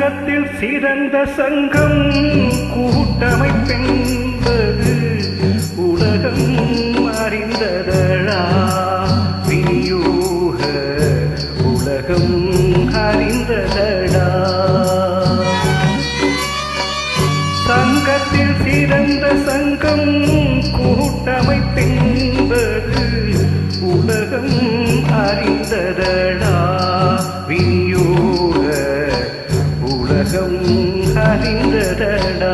சங்கத்தில் சிறந்த சங்கம் கூட்டமைப்பென்பது உலகம் அறிந்ததடா. விநியோக உலகம் அறிந்ததடா. சங்கத்தில் சிறந்த சங்கம் கூட்டமைப்பென்பது உலகம் அறிந்ததடா. விநியோக உலகம் அறிந்ததடா.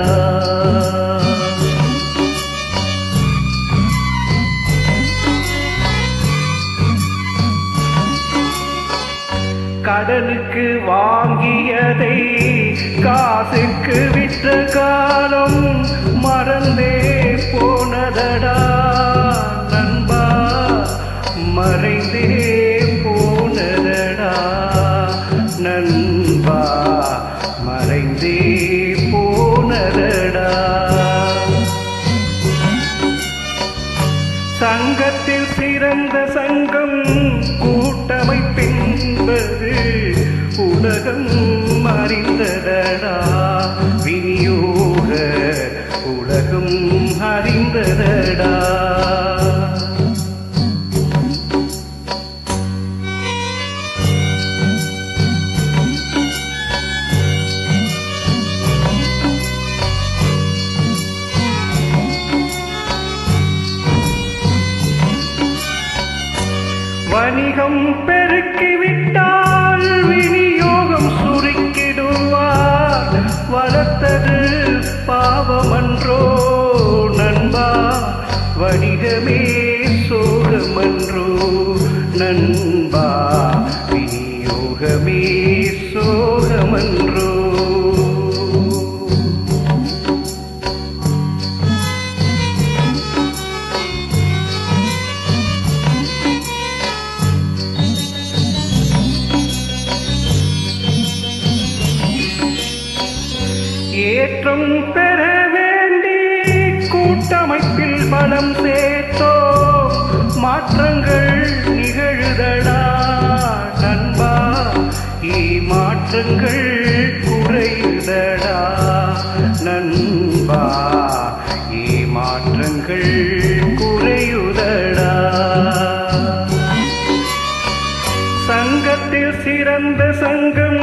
கடனுக்கு வாங்கியதை காசுக்கு விற்ற காலம் மறந்தே போனதடா நண்பா, மறைந்தே போனதடா நண்பா, மறைந்தே போனதடா. சங்கத்தில் சிறந்த சங்கம் கூட்டமைப்பென்பது உலகம் அறிந்ததடா. விநியோக உலகம் அறிந்ததடா. வணிகம் பெருக்கிவிட்டால் விநியோகம் சுருக்கிடுவார். வளர்த்தது பாவமன்றோ நண்பா, வணிகமே சோகமன்றோ நண்பா, விநியோகமே சோகமன்றோ. ஏற்றம் பெற வேண்டி கூட்டமைப்பில் பலம் சேர்த்தோ மாற்றங்கள் நிகழுதடா நண்பா, மாற்றங்கள் குறையுதடா நண்பா, மாற்றங்கள் குறையுதடா. சங்கத்தில் சிறந்த சங்கம்